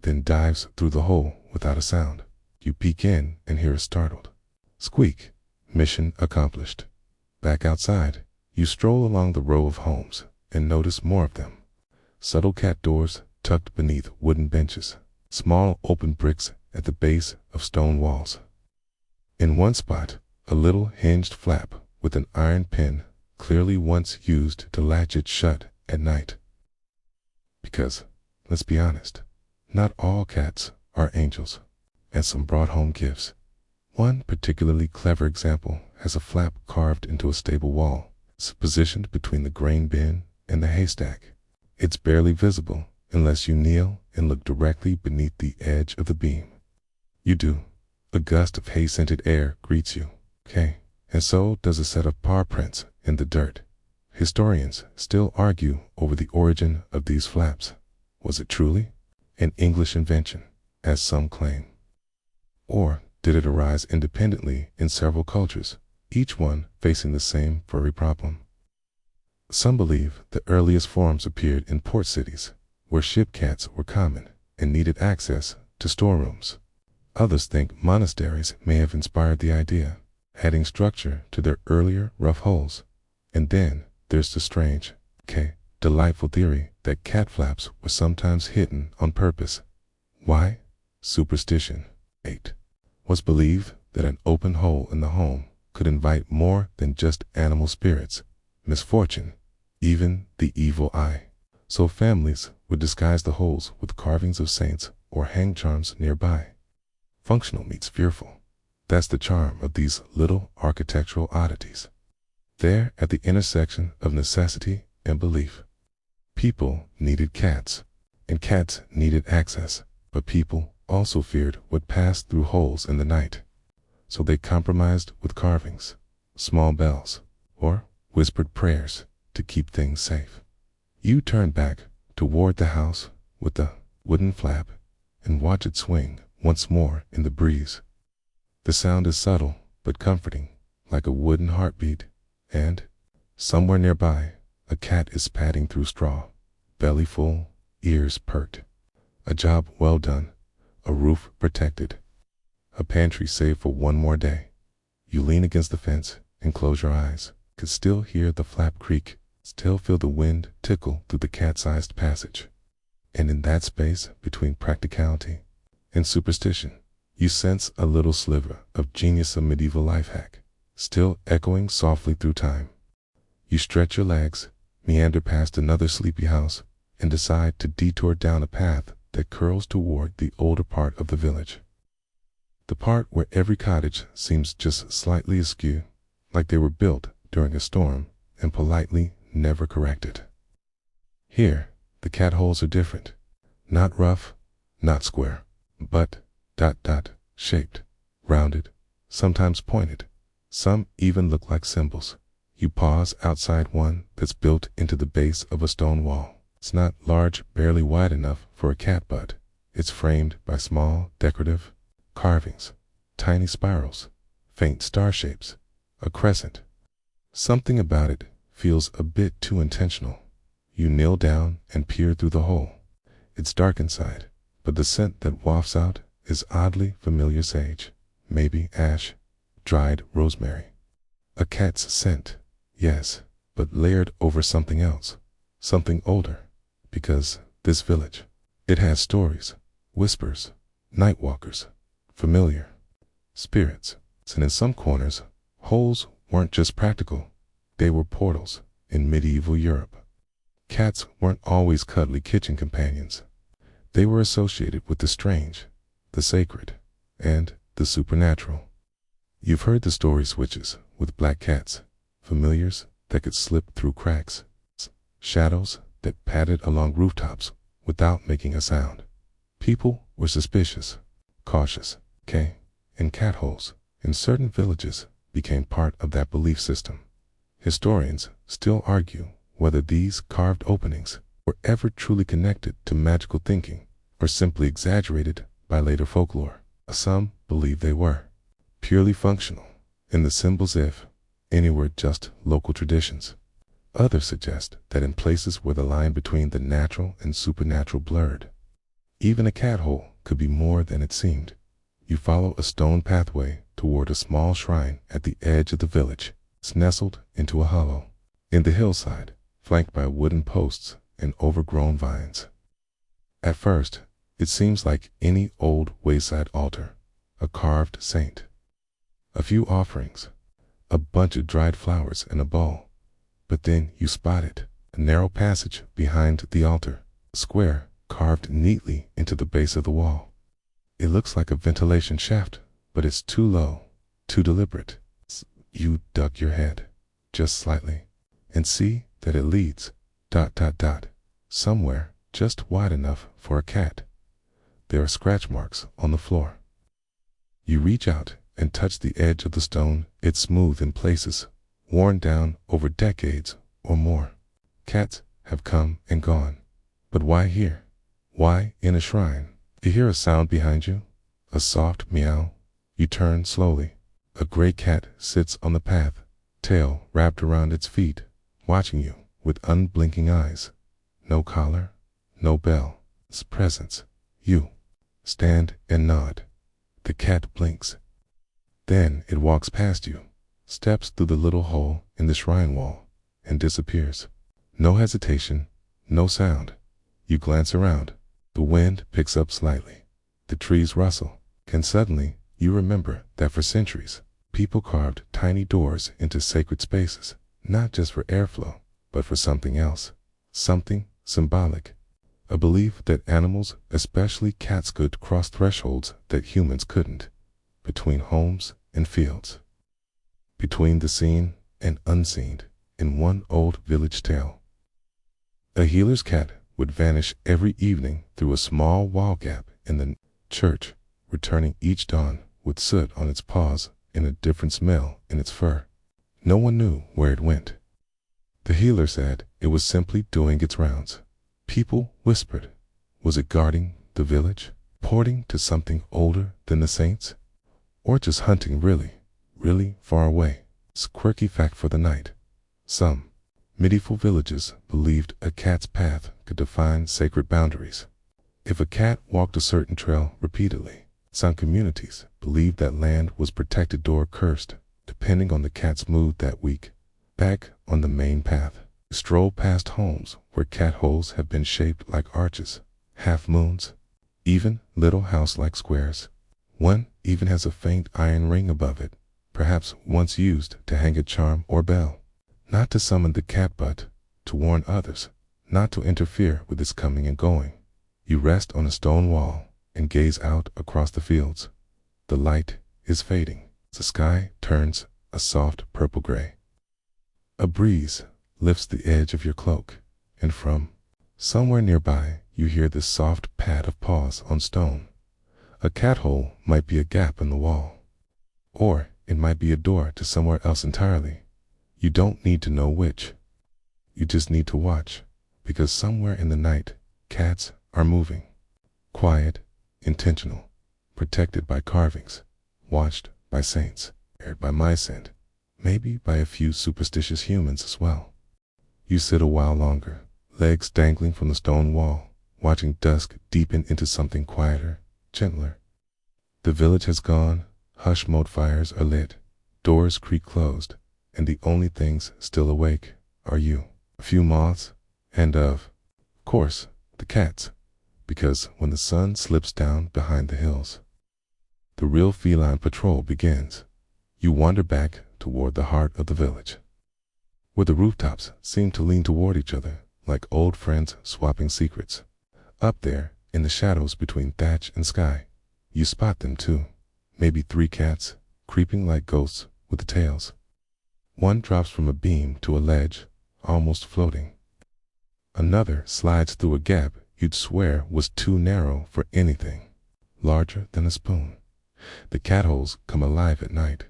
then dives through the hole without a sound. You peek in and hear a startled squeak. Mission accomplished. Back outside, you stroll along the row of homes and notice more of them. Subtle cat doors tucked beneath wooden benches, small open bricks at the base of stone walls. In one spot, a little hinged flap with an iron pin, clearly once used to latch it shut at night. Because, let's be honest, not all cats are angels, and some brought home gifts. One particularly clever example has a flap carved into a stable wall. It's positioned between the grain bin and the haystack. It's barely visible unless you kneel and look directly beneath the edge of the beam. You do. A gust of hay-scented air greets you. Okay. And so does a set of paw prints in the dirt. Historians still argue over the origin of these flaps. Was it truly an English invention, as some claim? Or did it arise independently in several cultures, each one facing the same furry problem? Some believe the earliest forms appeared in port cities, where ship cats were common and needed access to storerooms. Others think monasteries may have inspired the idea, adding structure to their earlier rough holes. And then there's the strange, delightful theory that cat flaps were sometimes hidden on purpose. Why? Superstition. 8. Was believed that an open hole in the home could invite more than just animal spirits, misfortune, even the evil eye. So families would disguise the holes with carvings of saints or hang charms nearby. Functional meets fearful. That's the charm of these little architectural oddities. They're at the intersection of necessity and belief. People needed cats, and cats needed access, but people also feared what passed through holes in the night. So they compromised with carvings, small bells, or whispered prayers to keep things safe. You turn back toward the house with the wooden flap and watch it swing once more in the breeze. The sound is subtle but comforting, like a wooden heartbeat, and somewhere nearby, a cat is padding through straw, belly full, ears perked. A job well done, a roof protected, a pantry saved for one more day. You lean against the fence and close your eyes. Could still hear the flap creak, still feel the wind tickle through the cat-sized passage. And in that space between practicality and superstition, you sense a little sliver of genius of medieval life hack, still echoing softly through time. You stretch your legs, meander past another sleepy house, and decide to detour down a path that curls toward the older part of the village. The part where every cottage seems just slightly askew, like they were built during a storm and politely never corrected. Here, the cat holes are different. Not rough, not square, but shaped, rounded, sometimes pointed. Some even look like symbols. You pause outside one that's built into the base of a stone wall. It's not large, barely wide enough for a cat butt. It's framed by small, decorative carvings, tiny spirals, faint star shapes, a crescent. Something about it feels a bit too intentional. You kneel down and peer through the hole. It's dark inside, but the scent that wafts out is oddly familiar sage, maybe ash, dried rosemary. A cat's scent, yes, but layered over something else, something older, because this village, it has stories, whispers, night walkers, familiar spirits. And in some corners, holes weren't just practical, they were portals in medieval Europe. Cats weren't always cuddly kitchen companions. They were associated with the strange, the sacred, and the supernatural. You've heard the stories witches with black cats, familiars that could slip through cracks, shadows that padded along rooftops without making a sound. People were suspicious, cautious, and cat holes in certain villages became part of that belief system. Historians still argue whether these carved openings were ever truly connected to magical thinking or simply exaggerated by later folklore. Some believe they were purely functional, and the symbols, if any, were just local traditions. Others suggest that in places where the line between the natural and supernatural blurred, Even a cat hole could be more than it seemed. You follow a stone pathway toward a small shrine at the edge of the village. It's nestled into a hollow in the hillside, flanked by wooden posts and overgrown vines. At first, it seems like any old wayside altar, a carved saint, a few offerings, a bunch of dried flowers and a bowl. But then you spot it, a narrow passage behind the altar, a square carved neatly into the base of the wall. It looks like a ventilation shaft, but it's too low, too deliberate. You duck your head, just slightly, and see that it leads, somewhere just wide enough for a cat. There are scratch marks on the floor. You reach out and touch the edge of the stone. It's smooth in places, worn down over decades or more. Cats have come and gone. But why here? Why in a shrine? You hear a sound behind you, a soft meow. You turn slowly. A gray cat sits on the path, tail wrapped around its feet, watching you with unblinking eyes. No collar, no bell. Its presence. You stand and nod. The cat blinks. Then it walks past you, steps through the little hole in the shrine wall, and disappears. No hesitation, no sound. You glance around. The wind picks up slightly. The trees rustle, and suddenly you remember that for centuries, people carved tiny doors into sacred spaces, not just for airflow, but for something else, something symbolic. A belief that animals, especially cats, could cross thresholds that humans couldn't, between homes and fields, between the seen and unseen, in one old village tale. A healer's cat would vanish every evening through a small wall gap in the church, returning each dawn with soot on its paws and a different smell in its fur. No one knew where it went. The healer said it was simply doing its rounds. People whispered, was it guarding the village, porting to something older than the saints, or just hunting really, really far away? It's a quirky fact for the night. Some medieval villages believed a cat's path could define sacred boundaries. If a cat walked a certain trail repeatedly, some communities believed that land was protected or cursed, depending on the cat's mood that week. Back on the main path, you stroll past homes where cat holes have been shaped like arches, half moons, even little house-like squares. One even has a faint iron ring above it, perhaps once used to hang a charm or bell. Not to summon the cat, but to warn others not to interfere with its coming and going. You rest on a stone wall and gaze out across the fields. The light is fading. The sky turns a soft purple gray. A breeze lifts the edge of your cloak, and from somewhere nearby you hear the soft pad of paws on stone. A cat hole might be a gap in the wall, or it might be a door to somewhere else entirely. You don't need to know which. You just need to watch, because somewhere in the night, cats are moving. Quiet, intentional, protected by carvings, watched by saints, aired by my scent, maybe by a few superstitious humans as well. You sit a while longer, legs dangling from the stone wall, watching dusk deepen into something quieter, gentler. The village has gone, hush-mode fires are lit, doors creak closed, and the only things still awake are you, a few moths, and of course, the cats, because when the sun slips down behind the hills, the real feline patrol begins. You wander back toward the heart of the village, where the rooftops seem to lean toward each other like old friends swapping secrets. Up there, in the shadows between thatch and sky, you spot them too, maybe 3 cats, creeping like ghosts with the tails. One drops from a beam to a ledge, almost floating. Another slides through a gap you'd swear was too narrow for anything, larger than a spoon. The cat holes come alive at night.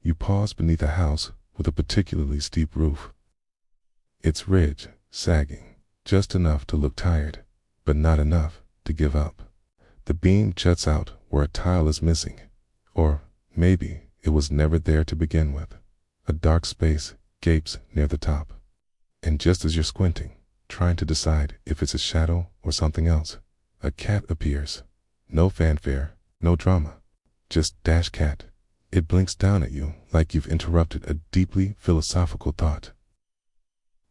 You pause beneath a house with a particularly steep roof. Its ridge sagging, just enough to look tired, but not enough to give up. The beam juts out where a tile is missing, or maybe it was never there to begin with. A dark space gapes near the top, and just as you're squinting, trying to decide if it's a shadow or something else, a cat appears. No fanfare, no drama. Just dash cat. It blinks down at you like you've interrupted a deeply philosophical thought.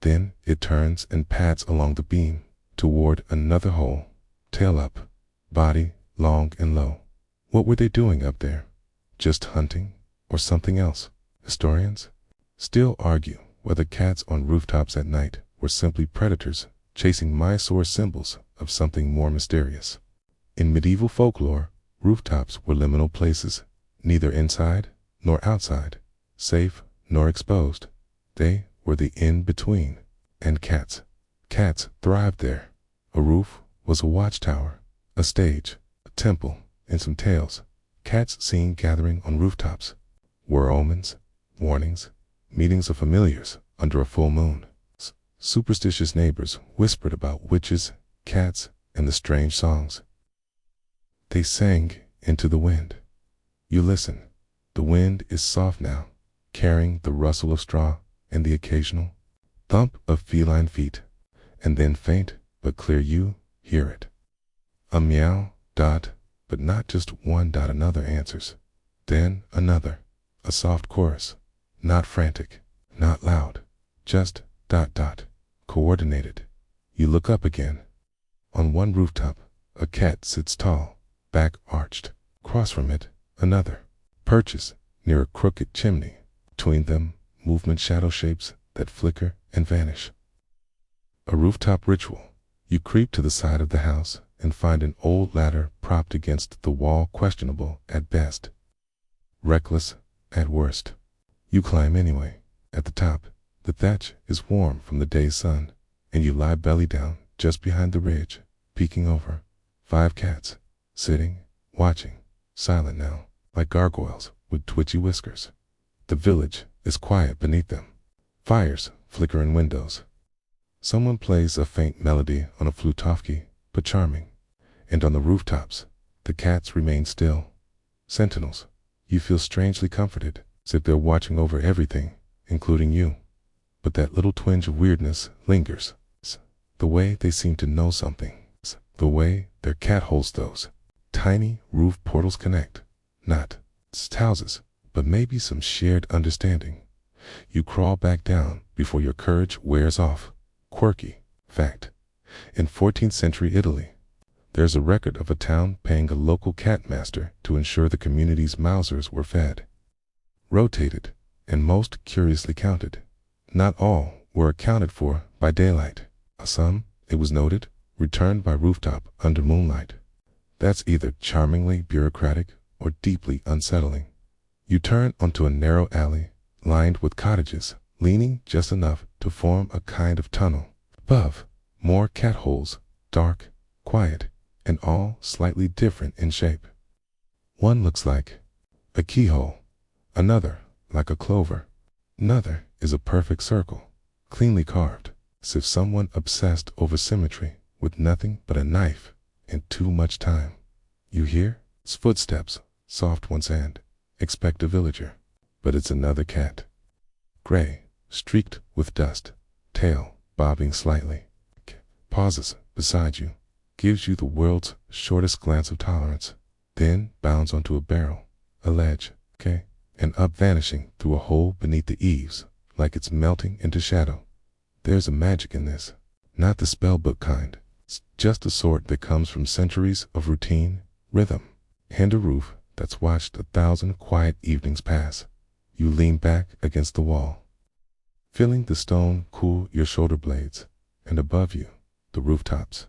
Then it turns and pads along the beam toward another hole, tail up, body long and low. What were they doing up there? Just hunting or something else? Historians still argue whether cats on rooftops at night were simply predators chasing Mysore symbols of something more mysterious. In medieval folklore, rooftops were liminal places, neither inside nor outside, safe nor exposed. They were the in-between. And cats thrived there. A roof was a watchtower, a stage, a temple, and some tales. Cats seen gathering on rooftops were omens, warnings, meetings of familiars under a full moon. Superstitious neighbors whispered about witches, cats, and the strange songs they sang into the wind. You listen. The wind is soft now, carrying the rustle of straw and the occasional thump of feline feet, and then faint but clear you hear it. A meow, dot, but not just one dot, another answers. Then another, a soft chorus, not frantic, not loud, just dot dot, coordinated. You look up again. On one rooftop, a cat sits tall, back arched. Across from it, another perches near a crooked chimney. Between them, movement shadow shapes that flicker and vanish. A rooftop ritual. You creep to the side of the house and find an old ladder propped against the wall, questionable at best, reckless at worst. You climb anyway. At the top, the thatch is warm from the day's sun, and you lie belly down just behind the ridge, peeking over. 5 cats, sitting, watching, silent now, like gargoyles with twitchy whiskers. The village is quiet beneath them. Fires flicker in windows. Someone plays a faint melody on a flutovki, but charming. And on the rooftops, the cats remain still. Sentinels. You feel strangely comforted, as if they're watching over everything, including you. But that little twinge of weirdness lingers. The way they seem to know something. The way their cat holes those tiny roof portals connect. Not houses, but maybe some shared understanding. You crawl back down before your courage wears off. Quirky fact. In 14th century Italy, there's a record of a town paying a local cat master to ensure the community's mousers were fed, rotated, and most curiously counted. Not all were accounted for by daylight. Some, it was noted, returned by rooftop under moonlight. That's either charmingly bureaucratic or deeply unsettling. You turn onto a narrow alley lined with cottages, leaning just enough to form a kind of tunnel. Above, more cat holes, dark, quiet, and all slightly different in shape. One looks like a keyhole, another like a clover, another is a perfect circle, cleanly carved, as if someone obsessed over symmetry with nothing but a knife and too much time. You hear its footsteps, soft ones, and expect a villager, but it's another cat. Gray, streaked with dust, tail bobbing slightly, pauses beside you, gives you the world's shortest glance of tolerance, then bounds onto a barrel, a ledge, and up, vanishing through a hole beneath the eaves, like it's melting into shadow. There's a magic in this, not the spellbook kind. It's just the sort that comes from centuries of routine, rhythm, and a roof that's watched 1,000 quiet evenings pass. You lean back against the wall, feeling the stone cool your shoulder blades, and above you, the rooftops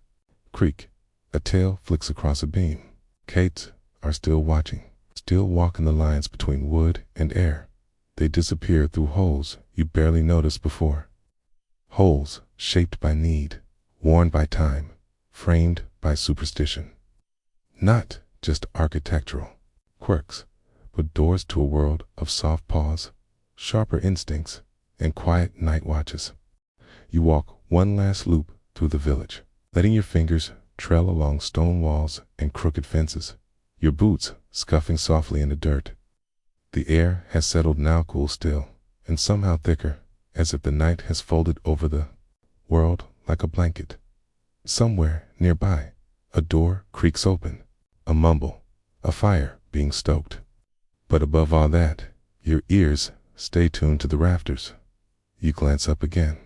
creak. A tail flicks across a beam. Cats are still watching, still walking the lines between wood and air. They disappear through holes you barely noticed before. Holes shaped by need, worn by time, framed by superstition. Not just architectural quirks, but doors to a world of soft paws, sharper instincts, and quiet night watches. You walk one last loop through the village, letting your fingers trail along stone walls and crooked fences, your boots scuffing softly in the dirt. The air has settled now, cool still, and somehow thicker, as if the night has folded over the world like a blanket. Somewhere nearby, A door creaks open, a mumble, a fire being stoked. But above all that, your ears stay tuned to the rafters. You glance up again.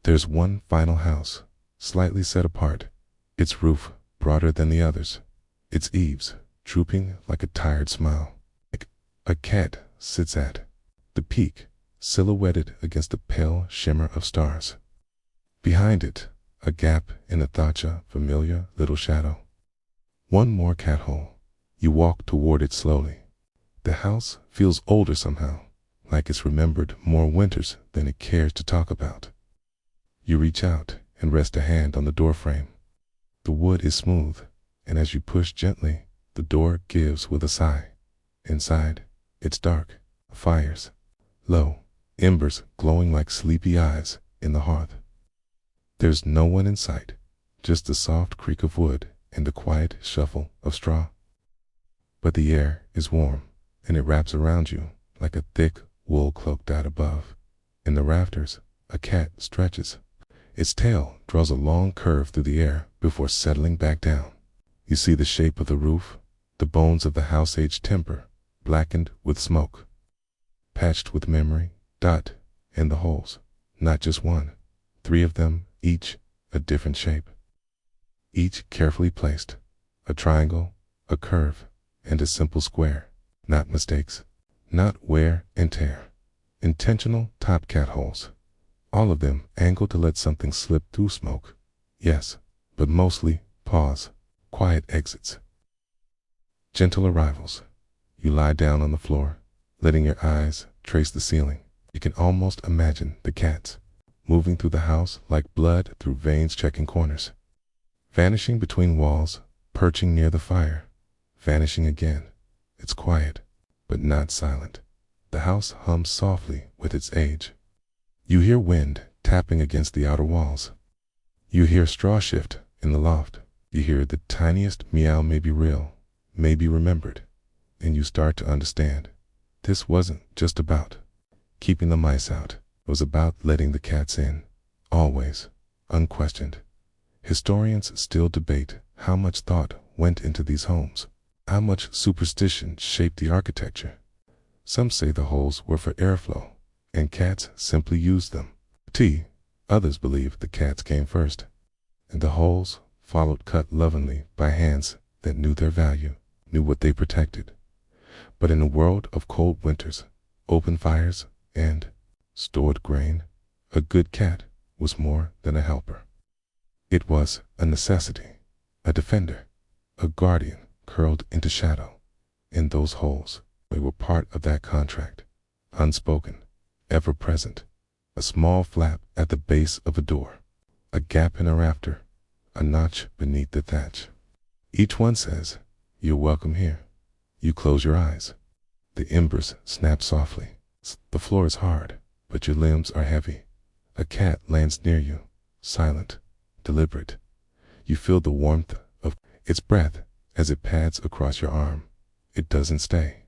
There's one final house, slightly set apart, its roof broader than the others, its eaves drooping like a tired smile. A cat sits at the peak, silhouetted against the pale shimmer of stars. Behind it, a gap in the thatch, a familiar little shadow. One more cat hole. You walk toward it slowly. The house feels older somehow, like it's remembered more winters than it cares to talk about. You reach out and rest a hand on the doorframe. The wood is smooth, and as you push gently, the door gives with a sigh. Inside, it's dark, fires low, embers glowing like sleepy eyes in the hearth. There's no one in sight, just the soft creak of wood and the quiet shuffle of straw. But the air is warm, and it wraps around you like a thick wool cloaked out above. In the rafters, a cat stretches. Its tail draws a long curve through the air before settling back down. You see the shape of the roof, the bones of the house-aged timber, blackened with smoke, patched with memory, dot in the holes. Not just one, 3 of them, each a different shape. Each carefully placed, a triangle, a curve, and a simple square. Not mistakes, not wear and tear. Intentional top cat holes. All of them angled to let something slip through smoke. Yes, but mostly pause, quiet exits. Gentle arrivals. You lie down on the floor, letting your eyes trace the ceiling. You can almost imagine the cats moving through the house like blood through veins, checking corners, vanishing between walls, perching near the fire, vanishing again. It's quiet, but not silent. The house hums softly with its age. You hear wind tapping against the outer walls. You hear straw shift in the loft. You hear the tiniest meow, maybe real, maybe remembered, and you start to understand. This wasn't just about keeping the mice out. It was about letting the cats in, always, unquestioned. Historians still debate how much thought went into these homes, how much superstition shaped the architecture. Some say the holes were for airflow, and cats simply used them. Others believe the cats came first, and the holes followed, cut lovingly by hands that knew their value, knew what they protected. But in a world of cold winters, open fires, and stored grain, a good cat was more than a helper. It was a necessity, a defender, a guardian curled into shadow. In those holes, they were part of that contract, unspoken, ever present. A small flap at the base of a door, a gap in a rafter, a notch beneath the thatch. Each one says, "You're welcome here." You close your eyes. The embers snap softly. The floor is hard, but your limbs are heavy. A cat lands near you, silent, deliberate. You feel the warmth of its breath as it pads across your arm. It doesn't stay.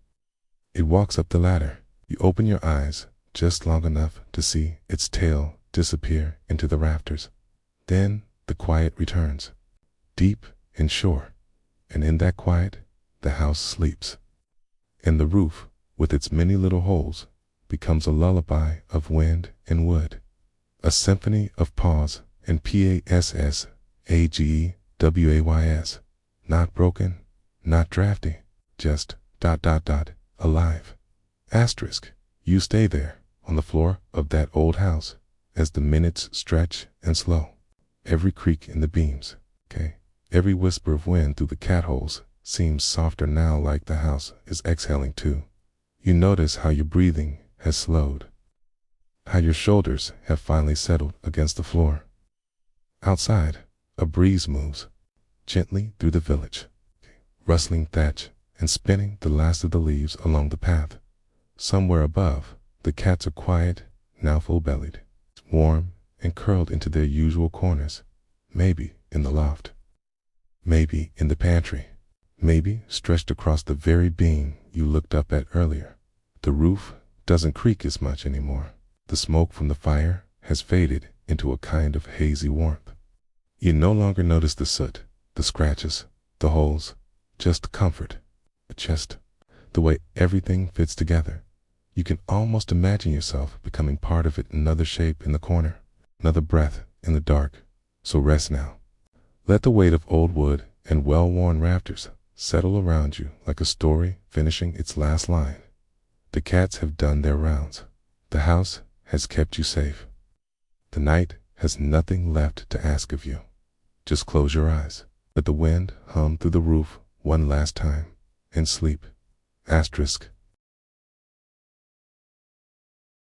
It walks up the ladder. You open your eyes just long enough to see its tail disappear into the rafters. Then the quiet returns, deep and sure, and in that quiet, the house sleeps. And the roof, with its many little holes, becomes a lullaby of wind and wood, a symphony of pause and PASSAGEWAYS, not broken, not drafty, just ... alive. Asterisk, you stay there, on the floor of that old house, as the minutes stretch and slow. Every creak in the beams, every whisper of wind through the cat holes seems softer now, like the house is exhaling too. You notice how your breathing has slowed, how your shoulders have finally settled against the floor. Outside, a breeze moves gently through the village, rustling thatch and spinning the last of the leaves along the path. Somewhere above, the cats are quiet, now full-bellied, warm and curled into their usual corners, maybe in the loft, maybe in the pantry, maybe stretched across the very beam you looked up at earlier. The roof doesn't creak as much anymore. The smoke from the fire has faded into a kind of hazy warmth. You no longer notice the soot, The scratches, the holes, just comfort. A chest, the way everything fits together. You can almost imagine yourself becoming part of it, another shape in the corner, another breath in the dark. So rest now. Let the weight of old wood and well-worn rafters settle around you like a story finishing its last line. The cats have done their rounds. The house has kept you safe. The night has nothing left to ask of you. Just close your eyes. Let the wind hum through the roof one last time and sleep. Asterisk.